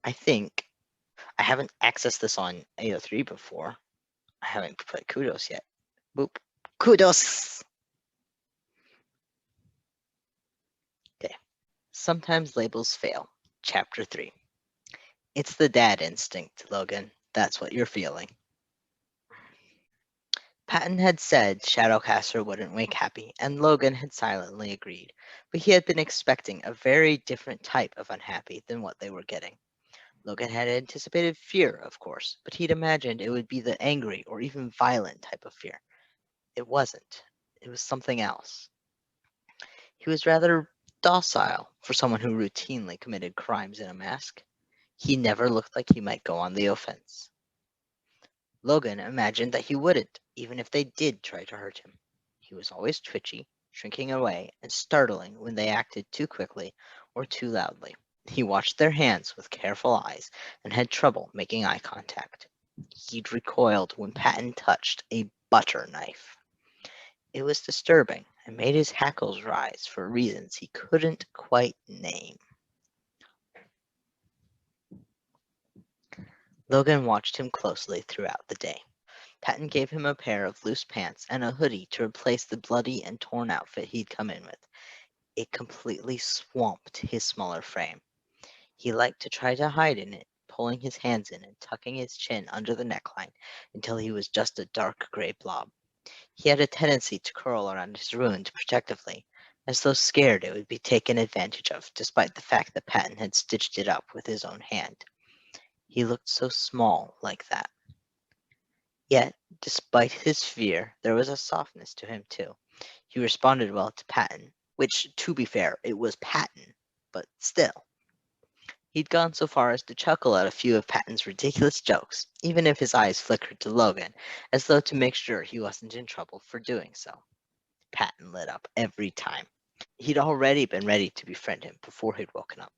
I think I haven't accessed this on 803 before. I haven't put kudos yet. Boop. Kudos! Okay. Sometimes labels fail. Chapter 3. It's the dad instinct, Logan. That's what you're feeling. Patton had said Shadowcaster wouldn't wake happy, and Logan had silently agreed, but he had been expecting a very different type of unhappy than what they were getting. Logan had anticipated fear, of course, but he'd imagined it would be the angry or even violent type of fear. It wasn't. It was something else. He was rather docile for someone who routinely committed crimes in a mask. He never looked like he might go on the offense. Logan imagined that he wouldn't, even if they did try to hurt him. He was always twitchy, shrinking away, and startling when they acted too quickly or too loudly. He watched their hands with careful eyes and had trouble making eye contact. He'd recoiled when Patton touched a butter knife. It was disturbing and made his hackles rise for reasons he couldn't quite name. Logan watched him closely throughout the day. Patton gave him a pair of loose pants and a hoodie to replace the bloody and torn outfit he'd come in with. It completely swamped his smaller frame. He liked to try to hide in it, pulling his hands in and tucking his chin under the neckline until he was just a dark gray blob. He had a tendency to curl around his wound protectively, as though scared it would be taken advantage of, despite the fact that Patton had stitched it up with his own hand. He looked so small like that. Yet, despite his fear, there was a softness to him too. He responded well to Patton, which, to be fair, it was Patton, but still. He'd gone so far as to chuckle at a few of Patton's ridiculous jokes, even if his eyes flickered to Logan, as though to make sure he wasn't in trouble for doing so. Patton lit up every time. He'd already been ready to befriend him before he'd woken up.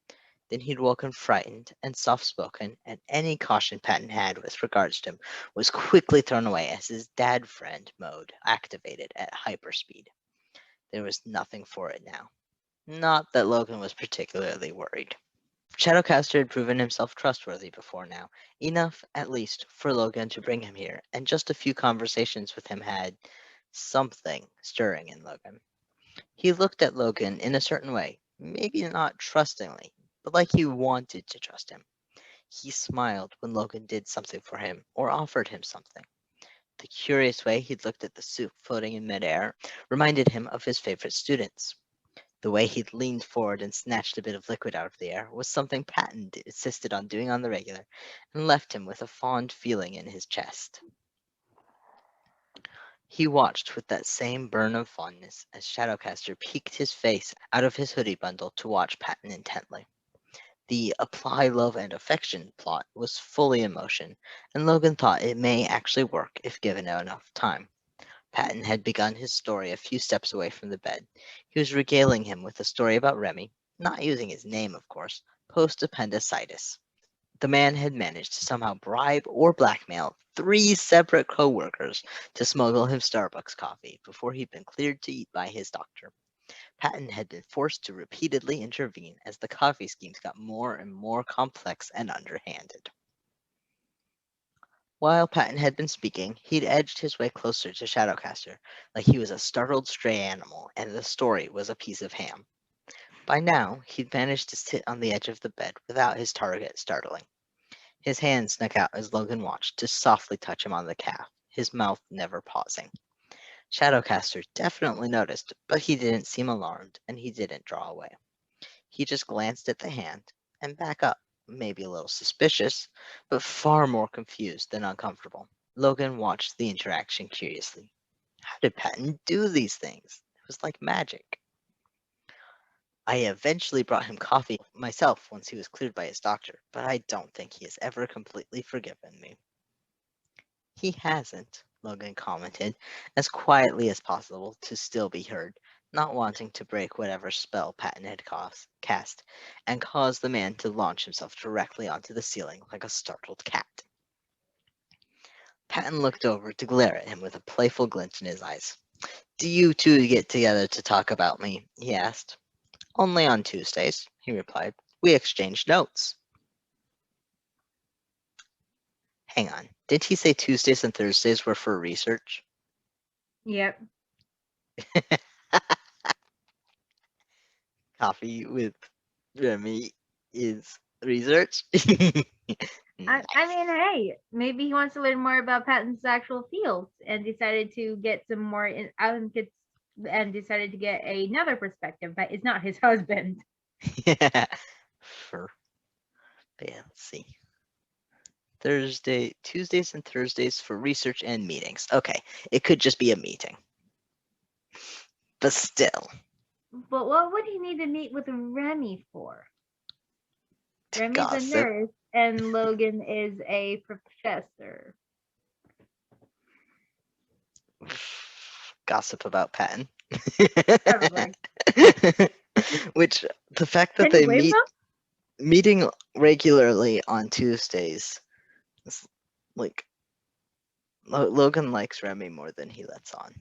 Then he'd woken frightened and soft-spoken, and any caution Patton had with regards to him was quickly thrown away as his dad friend mode activated at hyperspeed. There was nothing for it now. Not that Logan was particularly worried. Shadowcaster had proven himself trustworthy before now, enough, at least, for Logan to bring him here, and just a few conversations with him had something stirring in Logan. He looked at Logan in a certain way, maybe not trustingly, but like he wanted to trust him. He smiled when Logan did something for him or offered him something. The curious way he'd looked at the soup floating in midair reminded him of his favorite students. The way he'd leaned forward and snatched a bit of liquid out of the air was something Patton insisted on doing on the regular, and left him with a fond feeling in his chest. He watched with that same burn of fondness as Shadowcaster peeked his face out of his hoodie bundle to watch Patton intently. The apply love and affection plot was fully in motion, and Logan thought it may actually work if given enough time. Patton had begun his story a few steps away from the bed. He was regaling him with a story about Remy, not using his name, of course, post-appendicitis. The man had managed to somehow bribe or blackmail 3 separate co-workers to smuggle him Starbucks coffee before he'd been cleared to eat by his doctor. Patton had been forced to repeatedly intervene as the coffee schemes got more and more complex and underhanded. While Patton had been speaking, he'd edged his way closer to Shadowcaster, like he was a startled stray animal and the story was a piece of ham. By now, he'd managed to sit on the edge of the bed without his target startling. His hand snuck out as Logan watched to softly touch him on the calf, his mouth never pausing. Shadowcaster definitely noticed, but he didn't seem alarmed, and he didn't draw away. He just glanced at the hand and back up, maybe a little suspicious, but far more confused than uncomfortable. Logan watched the interaction curiously. How did Patton do these things? It was like magic. I eventually brought him coffee myself once he was cleared by his doctor, but I don't think he has ever completely forgiven me. He hasn't, Logan commented, as quietly as possible to still be heard, not wanting to break whatever spell Patton had cast, and cause the man to launch himself directly onto the ceiling like a startled cat. Patton looked over to glare at him with a playful glint in his eyes. Do you two get together to talk about me? He asked. Only on Tuesdays, he replied. We exchange notes. Hang on. Did he say Tuesdays and Thursdays were for research? Yep. Coffee with Remy is research. I Nice. mean, hey, maybe he wants to learn more about Patton's actual fields and decided to get some more and decided to get another perspective, but it's not his husband. Yeah. For let's see. Tuesdays and Thursdays for research and meetings. Okay, it could just be a meeting. But still, But what would he need to meet with Remy for? to Remy's a gossip. nurse and Logan is a professor. Gossip about Patton. Probably. Which the fact that Can you they blame meeting regularly on Tuesdays is like Logan likes Remy more than he lets on.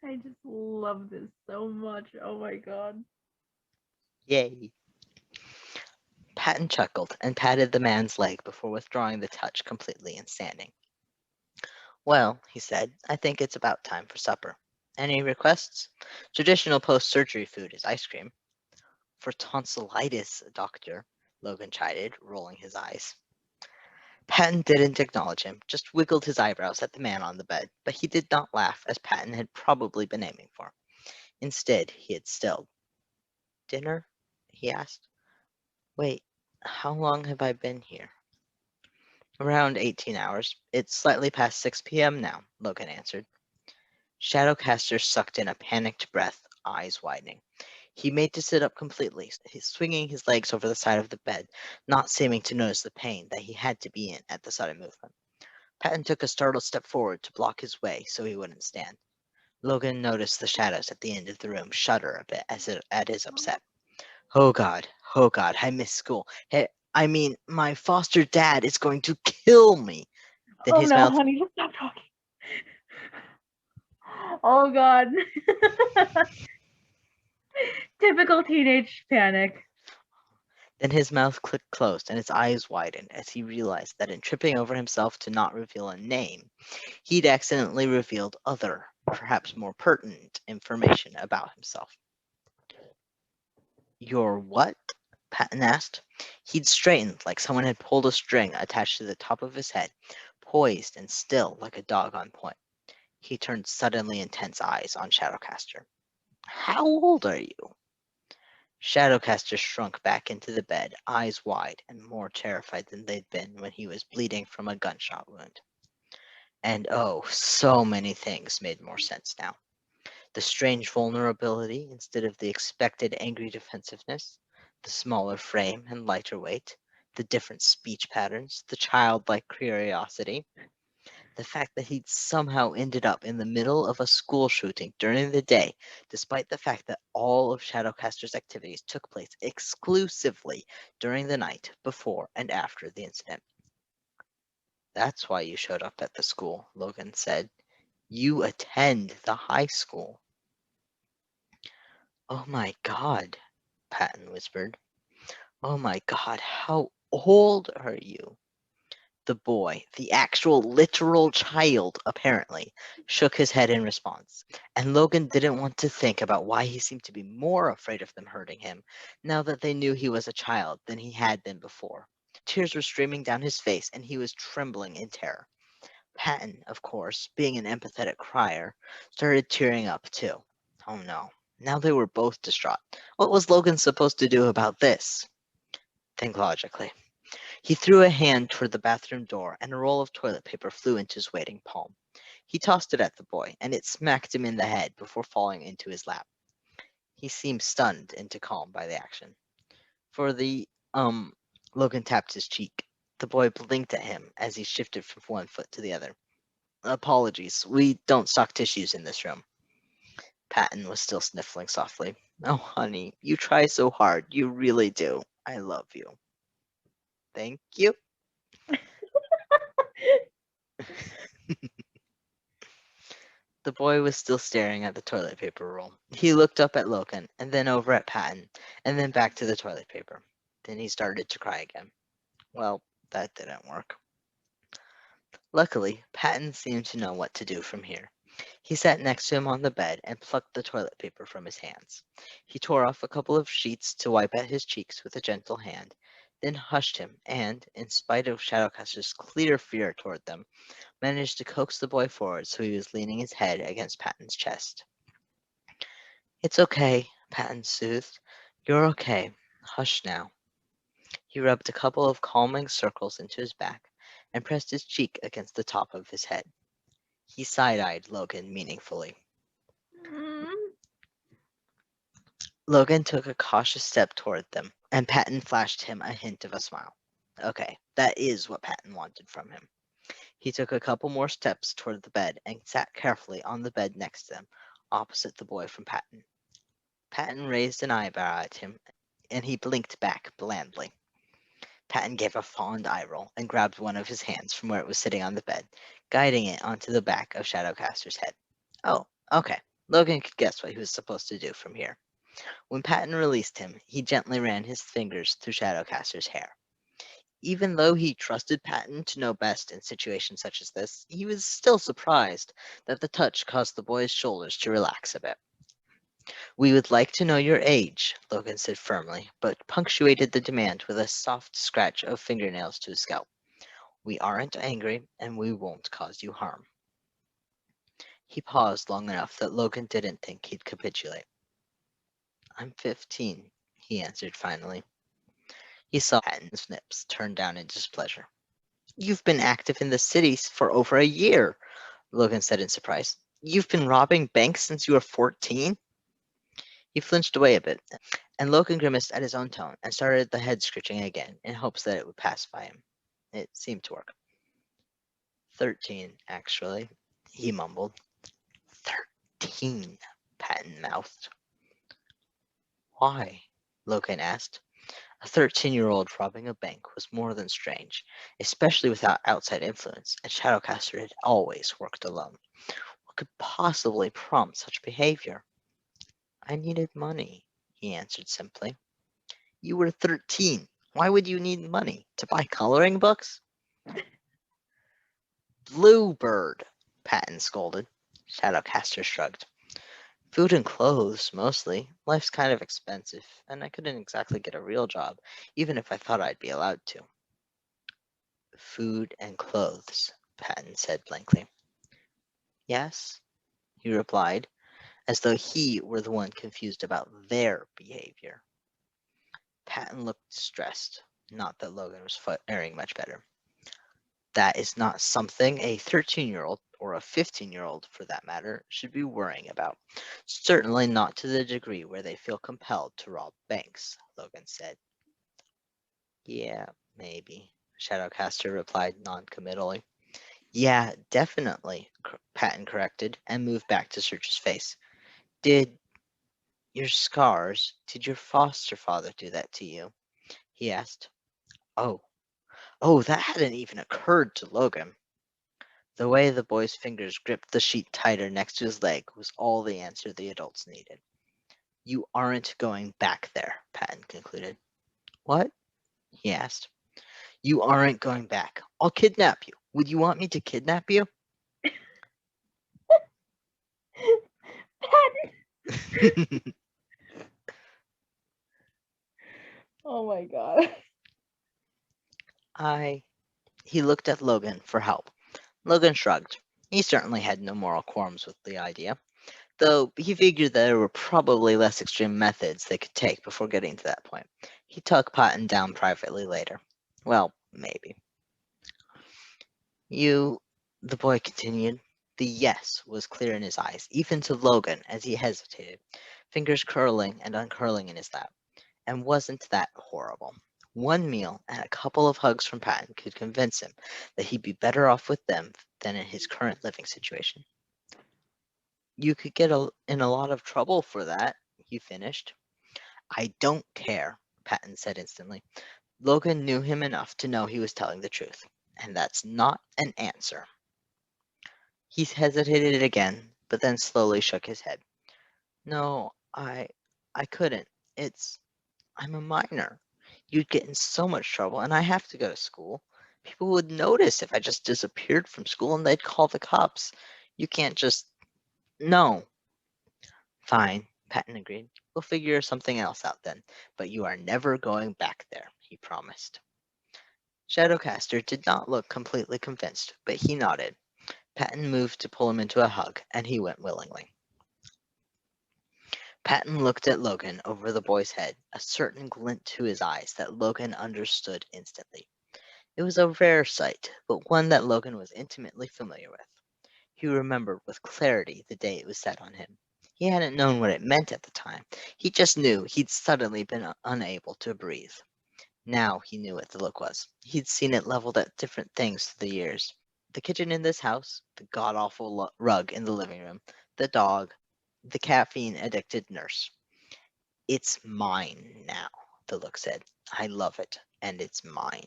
I just love this so much. Oh my god. Yay. Patton chuckled and patted the man's leg before withdrawing the touch completely and standing. Well, he said, I think it's about time for supper. Any requests? Traditional post-surgery food is ice cream. For tonsillitis, doctor, Logan chided, rolling his eyes. Patton didn't acknowledge him, just wiggled his eyebrows at the man on the bed, but he did not laugh as Patton had probably been aiming for. Instead, he had stilled. Dinner? He asked. Wait, how long have I been here? Around 18 hours. It's slightly past 6 p.m. now, Logan answered. Shadowcaster sucked in a panicked breath, eyes widening. He made to sit up completely, swinging his legs over the side of the bed, not seeming to notice the pain that he had to be in at the sudden movement. Patton took a startled step forward to block his way so he wouldn't stand. Logan noticed the shadows at the end of the room shudder a bit at his upset. Oh God, I missed school. Hey, I mean, my foster dad is going to kill me. Then Oh his no, mouth honey, just stop talking. Oh god. Typical teenage panic. Then his mouth clicked closed and his eyes widened as he realized that in tripping over himself to not reveal a name, he'd accidentally revealed other, perhaps more pertinent information about himself. Your what? Patton asked. He'd straightened like someone had pulled a string attached to the top of his head, poised and still like a dog on point. He turned suddenly intense eyes on Shadowcaster. How old are you? Shadowcaster shrunk back into the bed, eyes wide and more terrified than they'd been when he was bleeding from a gunshot wound. And oh, so many things made more sense now. The strange vulnerability instead of the expected angry defensiveness, the smaller frame and lighter weight, the different speech patterns, the childlike curiosity, the fact that he'd somehow ended up in the middle of a school shooting during the day, despite the fact that all of Shadowcaster's activities took place exclusively during the night before and after the incident. That's why you showed up at the school, Logan said. You attend the high school. Oh my God, Patton whispered. Oh my God, how old are you? The boy, the actual literal child, apparently, shook his head in response, and Logan didn't want to think about why he seemed to be more afraid of them hurting him now that they knew he was a child than he had been before. Tears were streaming down his face, and he was trembling in terror. Patton, of course, being an empathetic crier, started tearing up too. Oh no. Now they were both distraught. What was Logan supposed to do about this? Think logically. He threw a hand toward the bathroom door, and a roll of toilet paper flew into his waiting palm. He tossed it at the boy, and it smacked him in the head before falling into his lap. He seemed stunned into calm by the action. For the, Logan tapped his cheek. The boy blinked at him as he shifted from one foot to the other. Apologies, we don't stock tissues in this room. Patton was still sniffling softly. Oh, honey, you try so hard. You really do. I love you. Thank you. The boy was still staring at the toilet paper roll. He looked up at Logan, and then over at Patton, and then back to the toilet paper. Then he started to cry again. Well, that didn't work. Luckily, Patton seemed to know what to do from here. He sat next to him on the bed and plucked the toilet paper from his hands. He tore off a couple of sheets to wipe at his cheeks with a gentle hand, then hushed him and, in spite of Shadowcaster's clear fear toward them, managed to coax the boy forward so he was leaning his head against Patton's chest. "It's okay," Patton soothed. "You're okay. Hush now." He rubbed a couple of calming circles into his back and pressed his cheek against the top of his head. He side-eyed Logan meaningfully. Mm. Logan took a cautious step toward them, and Patton flashed him a hint of a smile. Okay, that is what Patton wanted from him. He took a couple more steps toward the bed and sat carefully on the bed next to them, opposite the boy from Patton. Patton raised an eyebrow at him, and he blinked back blandly. Patton gave a fond eye roll and grabbed one of his hands from where it was sitting on the bed, guiding it onto the back of Shadowcaster's head. Oh, okay. Logan could guess what he was supposed to do from here. When Patton released him, he gently ran his fingers through Shadowcaster's hair. Even though he trusted Patton to know best in situations such as this, he was still surprised that the touch caused the boy's shoulders to relax a bit. "We would like to know your age," Logan said firmly, but punctuated the demand with a soft scratch of fingernails to his scalp. "We aren't angry, and we won't cause you harm." He paused long enough that Logan didn't think he'd capitulate. "I'm 15," he answered finally. He saw Patton's lips turn down in displeasure. "You've been active in the cities for over a year," Logan said in surprise. "You've been robbing banks since you were 14?" He flinched away a bit, and Logan grimaced at his own tone and started the head scritching again in hopes that it would pacify him. It seemed to work. 13, actually, he mumbled. 13, Patton mouthed. "Why?" Logan asked. A 13-year-old robbing a bank was more than strange, especially without outside influence, and Shadowcaster had always worked alone. What could possibly prompt such behavior? "I needed money," he answered simply. "You were 13. Why would you need money? To buy coloring books?" "Bluebird," Patton scolded. Shadowcaster shrugged. "Food and clothes, mostly. Life's kind of expensive, and I couldn't exactly get a real job, even if I thought I'd be allowed to." "Food and clothes," Patton said blankly. "Yes," he replied, as though he were the one confused about their behavior. Patton looked distressed, not that Logan was faring much better. "That is not something a 13-year-old, or a 15-year-old for that matter, should be worrying about. Certainly not to the degree where they feel compelled to rob banks," Logan said. "Yeah, maybe," Shadowcaster replied non-committally. "Yeah, definitely," Patton corrected, and moved back to search his face. Did your foster father do that to you?" he asked. Oh, that hadn't even occurred to Logan. The way the boy's fingers gripped the sheet tighter next to his leg was all the answer the adults needed. "You aren't going back there," Patton concluded. "What?" he asked. "You aren't going back. I'll kidnap you. Would you want me to kidnap you?" Patton. Oh my god. He looked at Logan for help. Logan shrugged. He certainly had no moral qualms with the idea, though he figured there were probably less extreme methods they could take before getting to that point. He'd talk Patton down privately later. Well, maybe. "You," the boy continued. The yes was clear in his eyes, even to Logan as he hesitated, fingers curling and uncurling in his lap. And wasn't that horrible? One meal and a couple of hugs from Patton could convince him that he'd be better off with them than in his current living situation. "You could get in a lot of trouble for that," he finished. "I don't care," Patton said instantly. Logan knew him enough to know he was telling the truth, and that's not an answer. He hesitated again, but then slowly shook his head. No, I couldn't. I'm a minor. You'd get in so much trouble, and I have to go to school. People would notice if I just disappeared from school, and they'd call the cops. You can't just... No. Fine, Patton agreed. We'll figure something else out then, but you are never going back there, he promised. Shadowcaster did not look completely convinced, but he nodded. Patton moved to pull him into a hug, and he went willingly. Patton looked at Logan over the boy's head, a certain glint to his eyes that Logan understood instantly. It was a rare sight, but one that Logan was intimately familiar with. He remembered with clarity the day it was set on him. He hadn't known what it meant at the time. He just knew he'd suddenly been unable to breathe. Now he knew what the look was. He'd seen it leveled at different things through the years. The kitchen in this house, the god-awful rug in the living room, the dog, the caffeine-addicted nurse. It's mine now, the look said. I love it, and it's mine.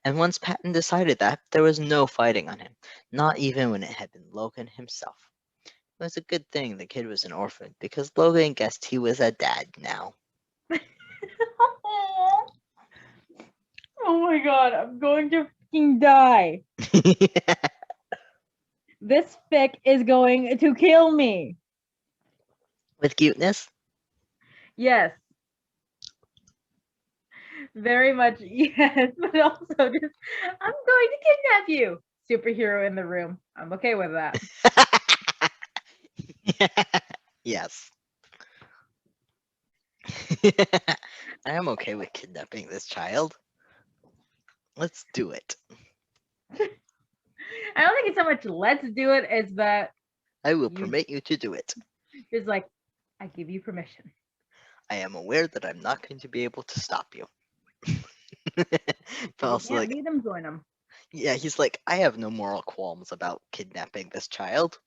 And once Patton decided that, there was no fighting on him, not even when it had been Logan himself. It was a good thing the kid was an orphan, because Logan guessed he was a dad now. Oh my god, I'm going to fucking die. This fic is going to kill me. With cuteness? Yes. Very much yes, but also just, I'm going to kidnap you. Superhero in the room. I'm okay with that. Yes. I am okay with kidnapping this child. Let's do it. I don't think it's so much let's do it as that I will permit you to do it. it's like, I give you permission. I am aware that I'm not going to be able to stop you. But You also, can't like, lead them, join them. yeah, he's like, I have no moral qualms about kidnapping this child.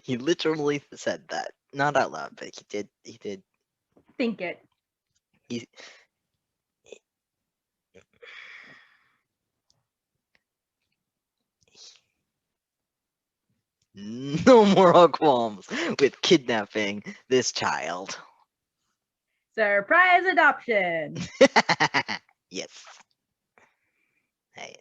He literally said that. Not out loud, but he did. Think it. He, no moral qualms with kidnapping this child. Surprise adoption. Yes. Hey,